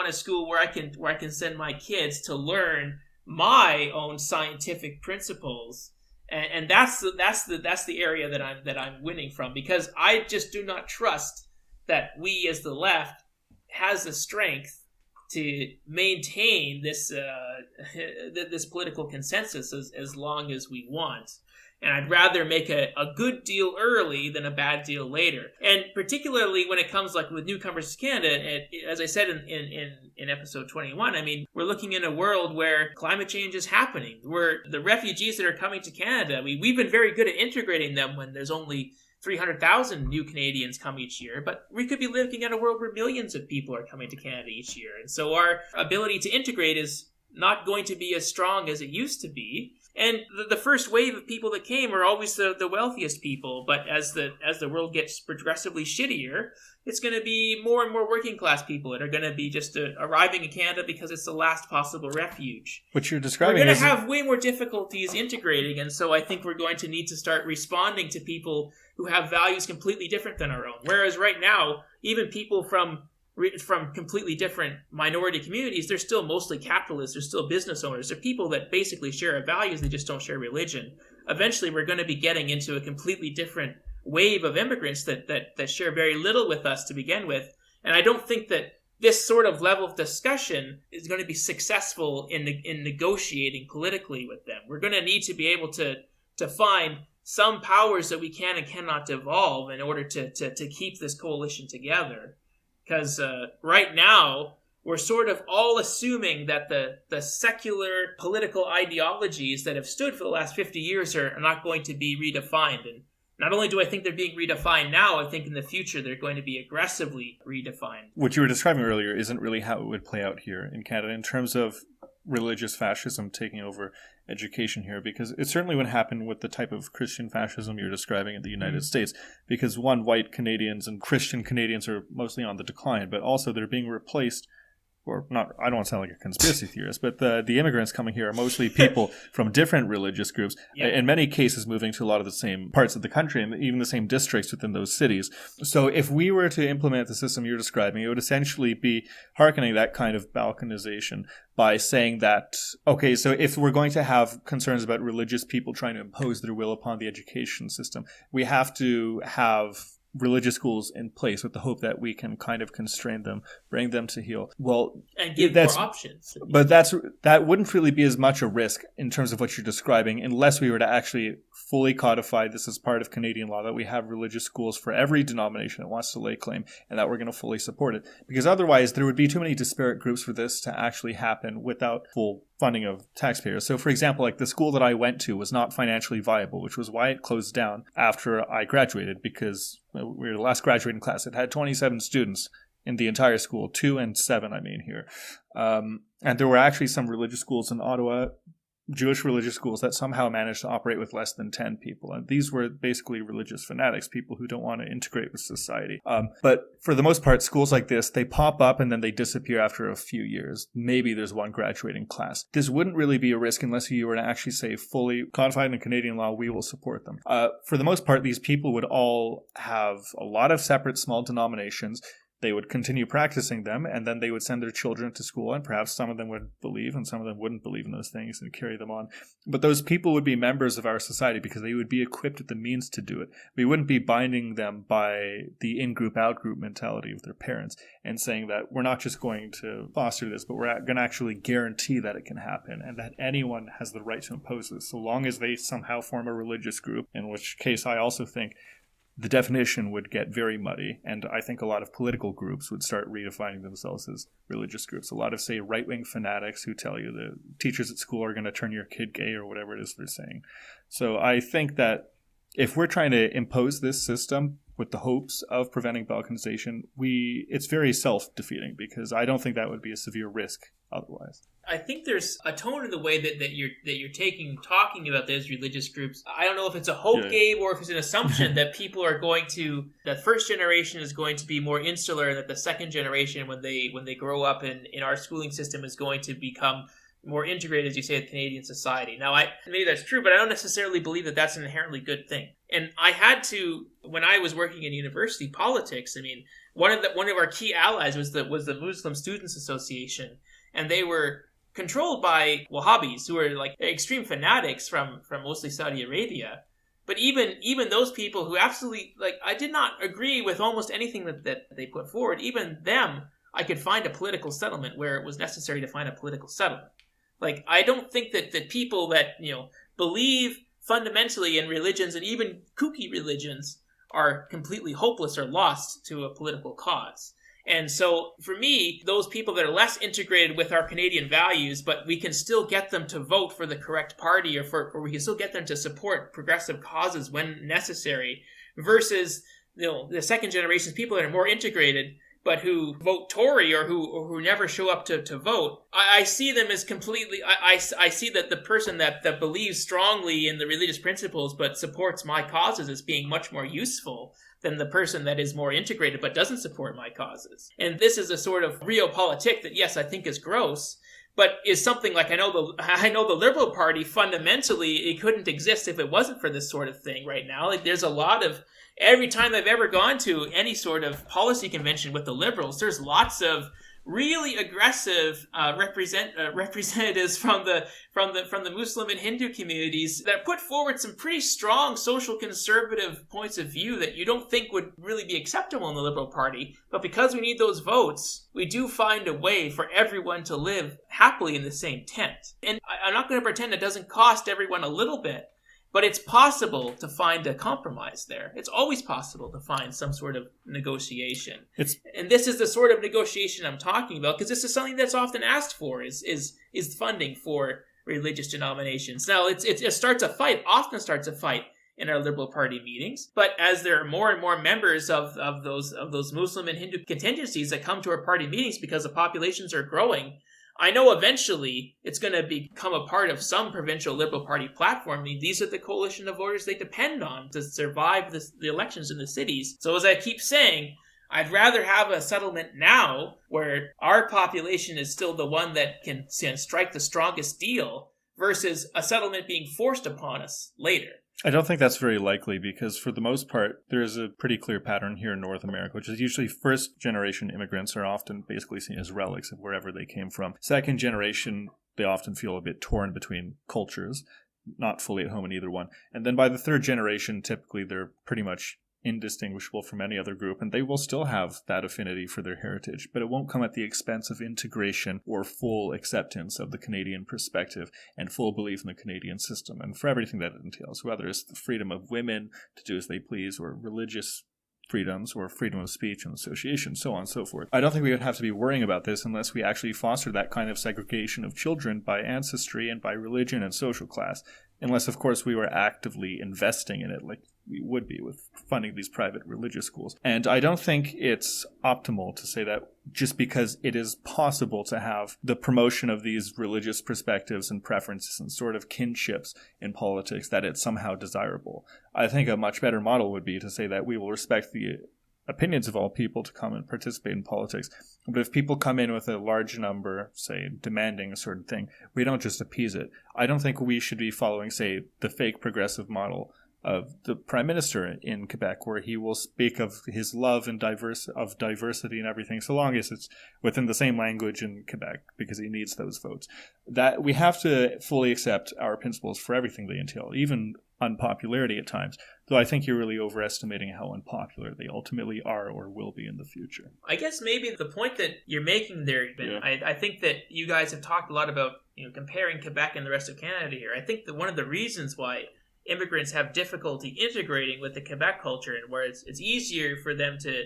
a school where I can send my kids to learn my own scientific principles. And that's the area that I'm winning from, because I just do not trust that we as the left has the strength to maintain this political consensus as long as we want. And I'd rather make a good deal early than a bad deal later. And particularly when it comes with newcomers to Canada, as I said in episode 21, we're looking in a world where climate change is happening. Where the refugees that are coming to Canada, we've been very good at integrating them when there's only 300,000 new Canadians come each year, but we could be looking at a world where millions of people are coming to Canada each year. And so our ability to integrate is not going to be as strong as it used to be. And the first wave of people that came are always the wealthiest people, but as the world gets progressively shittier, it's going to be more and more working class people that are going to be just arriving in Canada because it's the last possible refuge. What you're describing We're going to have way more difficulties integrating, and so I think we're going to need to start responding to people who have values completely different than our own. Whereas right now, even people from completely different minority communities, they're still mostly capitalists, they're still business owners, they're people that basically share our values, they just don't share religion. Eventually, we're going to be getting into a completely different wave of immigrants that share very little with us to begin with. And I don't think that this sort of level of discussion is going to be successful in negotiating politically with them. We're going to need to be able to find some powers that we can and cannot devolve in order to keep this coalition together. Because right now, we're sort of all assuming that the secular political ideologies that have stood for the last 50 years are not going to be redefined. And not only do I think they're being redefined now, I think in the future they're going to be aggressively redefined. What you were describing earlier isn't really how it would play out here in Canada in terms of religious fascism taking over education here, because it certainly would happen with the type of Christian fascism you're describing in the United States, because white Canadians and Christian Canadians are mostly on the decline, but also they're being replaced, or not, I don't want to sound like a conspiracy theorist, but the immigrants coming here are mostly people from different religious groups, in many cases moving to a lot of the same parts of the country and even the same districts within those cities. So if we were to implement the system you're describing, it would essentially be hearkening that kind of balkanization by saying that, okay, so if we're going to have concerns about religious people trying to impose their will upon the education system, we have to have religious schools in place with the hope that we can kind of constrain them, bring them to heel. Well, and give more options. But that wouldn't really be as much a risk in terms of what you're describing, unless we were to actually fully codify this as part of Canadian law, that we have religious schools for every denomination that wants to lay claim, and that we're going to fully support it. Because otherwise, there would be too many disparate groups for this to actually happen without full funding of taxpayers. So, for example, like the school that I went to was not financially viable, which was why it closed down after I graduated, because we were the last graduating class. It had 27 students in the entire school, 2 and 7, I mean here. And there were actually some religious schools in Ottawa, Jewish religious schools, that somehow managed to operate with less than 10 people. And these were basically religious fanatics, people who don't want to integrate with society. But for the most part, schools like this, they pop up and then they disappear after a few years. Maybe there's one graduating class. This wouldn't really be a risk unless you were to actually say fully codified in Canadian law, we will support them. For the most part, these people would all have a lot of separate small denominations. They would continue practicing them, and then they would send their children to school, and perhaps some of them would believe and some of them wouldn't believe in those things and carry them on. But those people would be members of our society because they would be equipped with the means to do it. We wouldn't be binding them by the in-group, out-group mentality of their parents and saying that we're not just going to foster this, but we're going to actually guarantee that it can happen and that anyone has the right to impose this, so long as they somehow form a religious group, in which case I also think the definition would get very muddy, and I think a lot of political groups would start redefining themselves as religious groups. A lot of, say, right-wing fanatics who tell you the teachers at school are going to turn your kid gay or whatever it is they're saying. So I think that if we're trying to impose this system with the hopes of preventing balkanization, it's very self-defeating, because I don't think that would be a severe risk otherwise. I think there's a tone in the way that you're talking about those religious groups. I don't know if it's a hope, Gabe, or if it's an assumption that people are that first generation is going to be more insular, and that the second generation, when they grow up in our schooling system, is going to become more integrated, as you say, with Canadian society. Now, maybe that's true, but I don't necessarily believe that that's an inherently good thing. And I had to, when I was working in university politics, I mean, one of our key allies was the Muslim Students Association, and they were controlled by Wahhabis, who were like extreme fanatics from mostly Saudi Arabia. But even those people who absolutely, like, I did not agree with almost anything that they put forward, even them, I could find a political settlement where it was necessary to find a political settlement. Like, I don't think that people that, believe fundamentally in religions, and even kooky religions, are completely hopeless or lost to a political cause. And so, for me, those people that are less integrated with our Canadian values, but we can still get them to vote for the correct party, or we can still get them to support progressive causes when necessary, versus, the second generation people that are more integrated, but who vote Tory or who never show up to vote. I see them as completely, I see that the person that believes strongly in the religious principles but supports my causes as being much more useful than the person that is more integrated but doesn't support my causes. And this is a sort of realpolitik that, yes, I think is gross, but is something like, I know the Liberal Party fundamentally, it couldn't exist if it wasn't for this sort of thing right now. Like, there's a lot of, every time I've ever gone to any sort of policy convention with the Liberals, there's lots of really aggressive representatives from the Muslim and Hindu communities that put forward some pretty strong social conservative points of view that you don't think would really be acceptable in the Liberal Party. But because we need those votes, we do find a way for everyone to live happily in the same tent. And I'm not going to pretend it doesn't cost everyone a little bit, but it's possible to find a compromise there. It's always possible to find some sort of negotiation. And this is the sort of negotiation I'm talking about, because this is something that's often asked for, is funding for religious denominations. Now, it often starts a fight in our Liberal Party meetings, but as there are more and more members of those Muslim and Hindu contingencies that come to our party meetings because the populations are growing, I know eventually it's going to become a part of some provincial Liberal Party platform. I mean, these are the coalition of voters they depend on to survive the elections in the cities. So as I keep saying, I'd rather have a settlement now where our population is still the one that can strike the strongest deal versus a settlement being forced upon us later. I don't think that's very likely, because for the most part, there is a pretty clear pattern here in North America, which is usually first-generation immigrants are often basically seen as relics of wherever they came from. Second generation, they often feel a bit torn between cultures, not fully at home in either one. And then by the third generation, typically they're pretty much indistinguishable from any other group, and they will still have that affinity for their heritage, but it won't come at the expense of integration or full acceptance of the Canadian perspective and full belief in the Canadian system, and for everything that it entails, whether it's the freedom of women to do as they please, or religious freedoms, or freedom of speech and association, so on and so forth. I don't think we would have to be worrying about this unless we actually foster that kind of segregation of children by ancestry and by religion and social class, unless, of course, we were actively investing in it like we would be with funding these private religious schools. And I don't think it's optimal to say that just because it is possible to have the promotion of these religious perspectives and preferences and sort of kinships in politics, that it's somehow desirable. I think a much better model would be to say that we will respect the opinions of all people to come and participate in politics. But if people come in with a large number, say, demanding a certain thing, we don't just appease it. I don't think we should be following, say, the fake progressive model of the Prime Minister in Quebec, where he will speak of his love and diversity and everything, so long as it's within the same language in Quebec, because he needs those votes. That we have to fully accept our principles for everything they entail, even unpopularity at times, though I think you're really overestimating how unpopular they ultimately are or will be in the future. I guess maybe the point that you're making there, Ben, I think that you guys have talked a lot about comparing Quebec and the rest of Canada here. I think that one of the reasons why immigrants have difficulty integrating with the Quebec culture, and where it's easier for them to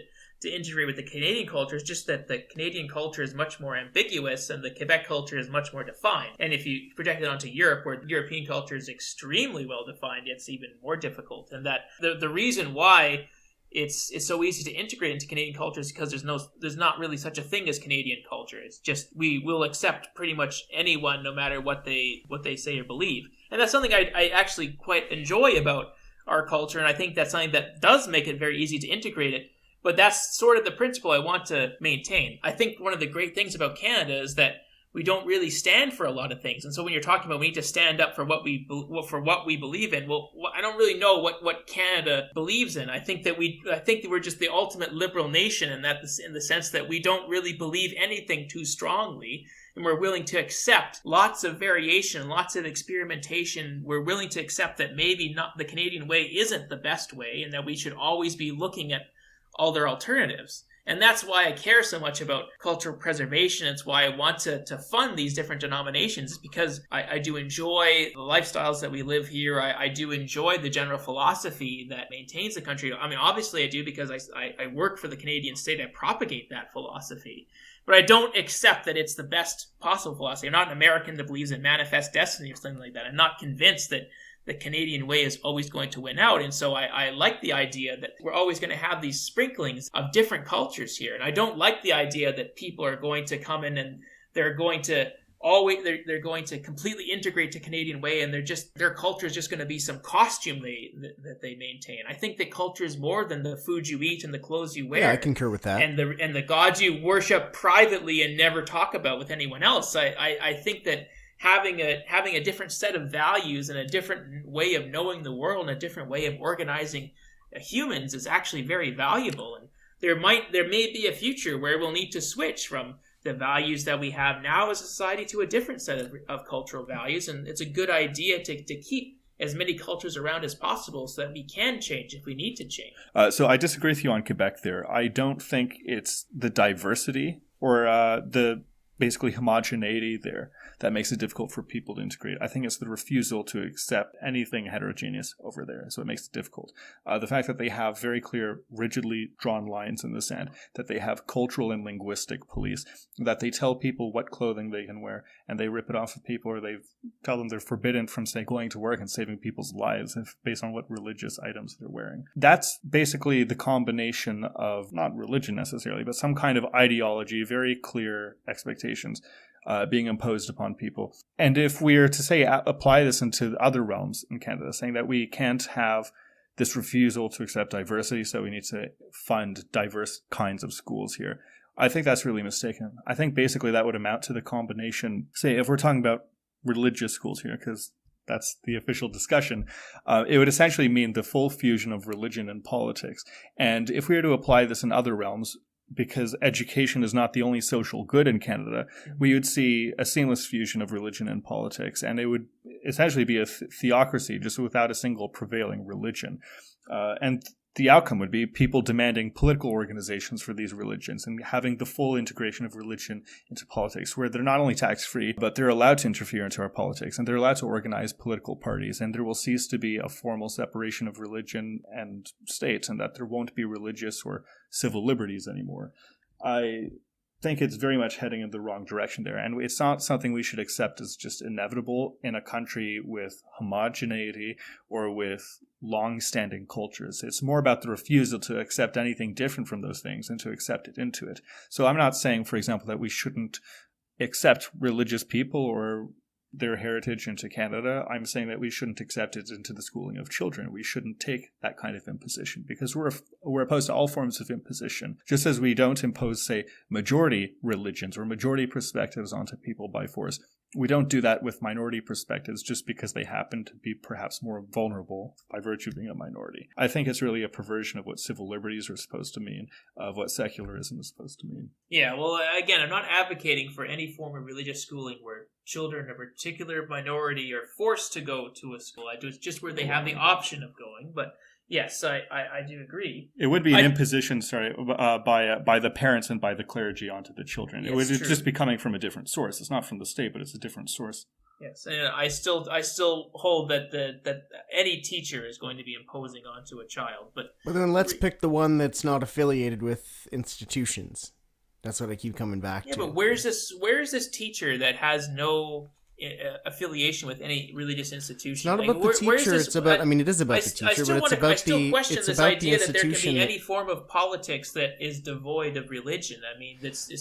integrate with the Canadian culture, is just that the Canadian culture is much more ambiguous and the Quebec culture is much more defined. And if you project it onto Europe, where the European culture is extremely well defined, it's even more difficult. And that the reason why it's so easy to integrate into Canadian culture is because there's not really such a thing as Canadian culture. It's just we will accept pretty much anyone, no matter what they say or believe. And that's something I actually quite enjoy about our culture, and I think that's something that does make it very easy to integrate it. But that's sort of the principle I want to maintain. I think one of the great things about Canada is that we don't really stand for a lot of things. And so when you're talking about we need to stand up for what we believe in, well, I don't really know what Canada believes in. I think that we're just the ultimate liberal nation in the sense that we don't really believe anything too strongly, and we're willing to accept lots of variation, lots of experimentation. We're willing to accept that maybe not the Canadian way isn't the best way, and that we should always be looking at all their alternatives. And that's why I care so much about cultural preservation. It's why I want to fund these different denominations, because I do enjoy the lifestyles that we live here. I do enjoy the general philosophy that maintains the country. I mean, obviously I do, because I work for the Canadian state. I propagate that philosophy. But I don't accept that it's the best possible philosophy. I'm not an American that believes in manifest destiny or something like that. I'm not convinced that the Canadian way is always going to win out. And so I like the idea that we're always going to have these sprinklings of different cultures here. And I don't like the idea that people are going to come in and they're going to completely integrate to Canadian way, and their culture is just going to be some costume that they maintain. I think that culture is more than the food you eat and the clothes you wear. Yeah, I concur with that. And the gods you worship privately and never talk about with anyone else. I think that having a different set of values and a different way of knowing the world and a different way of organizing humans is actually very valuable. And there may be a future where we'll need to switch from the values that we have now as a society to a different set of cultural values. And it's a good idea to keep as many cultures around as possible so that we can change if we need to change. So I disagree with you on Quebec there. I don't think it's the diversity or the basically homogeneity there that makes it difficult for people to integrate. I think it's the refusal to accept anything heterogeneous over there. So it makes it difficult. The fact that they have very clear, rigidly drawn lines in the sand, that they have cultural and linguistic police, that they tell people what clothing they can wear, and they rip it off of people, or they tell them they're forbidden from, say, going to work and saving people's lives based on what religious items they're wearing. That's basically the combination of, not religion necessarily, but some kind of ideology, very clear expectations being imposed upon people. And if we are to say apply this into other realms in Canada, saying that we can't have this refusal to accept diversity, so we need to fund diverse kinds of schools here, I think that's really mistaken. I think basically that would amount to the combination, say if we're talking about religious schools here, because that's the official discussion, it would essentially mean the full fusion of religion and politics. And if we were to apply this in other realms, because education is not the only social good in Canada, we would see a seamless fusion of religion and politics, and it would essentially be a theocracy just without a single prevailing religion. And the outcome would be people demanding political organizations for these religions and having the full integration of religion into politics, where they're not only tax-free, but they're allowed to interfere into our politics, and they're allowed to organize political parties, and there will cease to be a formal separation of religion and state, and that there won't be religious or civil liberties anymore. I think it's very much heading in the wrong direction there, and it's not something we should accept as just inevitable in a country with homogeneity or with long-standing cultures. It's more about the refusal to accept anything different from those things and to accept it into it. So I'm not saying, for example, that we shouldn't accept religious people or their heritage into Canada. I'm saying that we shouldn't accept it into the schooling of children. We shouldn't take that kind of imposition, because we're opposed to all forms of imposition. Just as we don't impose, say, majority religions or majority perspectives onto people by force, we don't do that with minority perspectives just because they happen to be perhaps more vulnerable by virtue of being a minority. I think it's really a perversion of what civil liberties are supposed to mean, of what secularism is supposed to mean. Yeah, well, again, I'm not advocating for any form of religious schooling where children of a particular minority are forced to go to a school. I do, it's just where they have the option of going, but yes, I do agree. It would be an imposition, by the parents and by the clergy onto the children. Yes, it would just be coming from a different source. It's not from the state, but it's a different source. Yes, and I still hold that that any teacher is going to be imposing onto a child. But then let's pick the one that's not affiliated with institutions. That's what I keep coming back to. Yeah, but where's this teacher that has no affiliation with any religious institution? It's not about the teacher. It's about. I mean, it is about the teacher, but it's about the. I still question this idea that there can be any form of politics that is devoid of religion. I mean,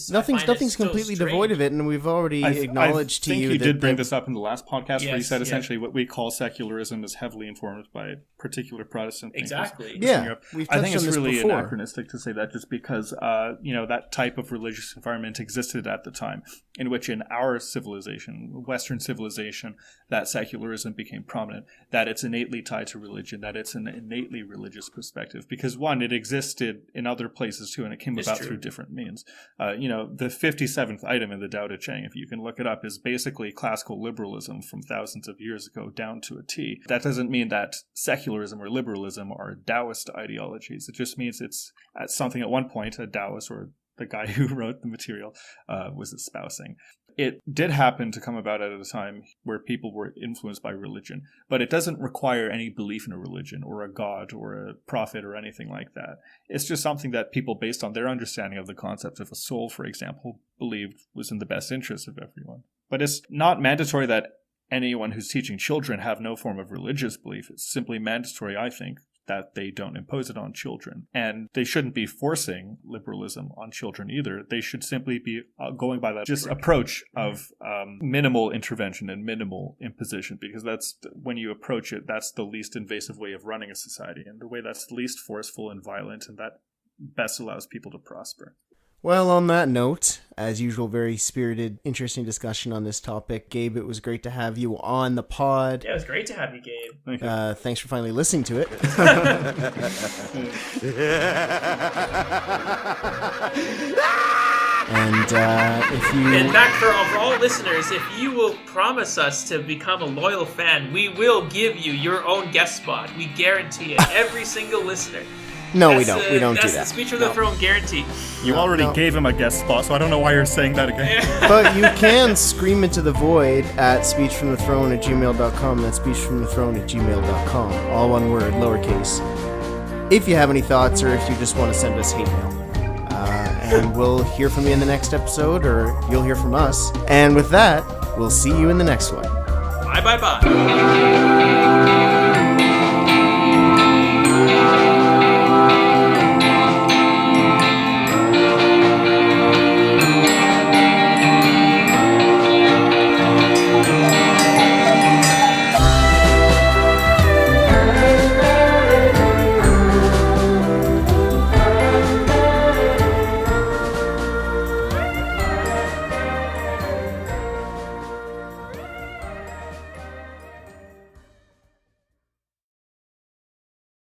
nothing's completely devoid of it, and we've already acknowledged to you. I think you did bring this up in the last podcast, where you said essentially what we call secularism is heavily informed by particular Protestant thinkers. Exactly. Yeah, I think it's really anachronistic to say that, just because that type of religious environment existed at the time, in which in our civilization, Western civilization, that secularism became prominent, that it's innately tied to religion, that it's an innately religious perspective, because one, it existed in other places too, and it came about through different means. The 57th item in the Tao Te Ching, if you can look it up, is basically classical liberalism from thousands of years ago down to a T. That doesn't mean that secularism or liberalism are Taoist ideologies. It just means it's something at one point a Taoist, or the guy who wrote the material, was espousing. It did happen to come about at a time where people were influenced by religion, but it doesn't require any belief in a religion or a god or a prophet or anything like that. It's just something that people, based on their understanding of the concept of a soul, for example, believed was in the best interest of everyone. But it's not mandatory that anyone who's teaching children have no form of religious belief. It's simply mandatory, I think, that they don't impose it on children. And they shouldn't be forcing liberalism on children either. They should simply be going by that just approach of minimal intervention and minimal imposition, because that's, when you approach it, that's the least invasive way of running a society, and the way that's least forceful and violent, and that best allows people to prosper. Well, on that note, as usual, very spirited, interesting discussion on this topic. Gabe, it was great to have you on the pod. Yeah, it was great to have you, Gabe. Thank you. Thanks for finally listening to it. And if you... In fact, for all listeners, if you will promise us to become a loyal fan, we will give you your own guest spot. We guarantee it. Every single listener. No, we don't. We don't do that. That's the Speech from the Throne guarantee. You already gave him a guest spot, so I don't know why you're saying that again. But you can scream into the void at speechfromthethrone@gmail.com. That's speechfromthethrone@gmail.com. All one word, lowercase. If you have any thoughts, or if you just want to send us hate mail. And we'll hear from you in the next episode, or you'll hear from us. And with that, we'll see you in the next one. Bye.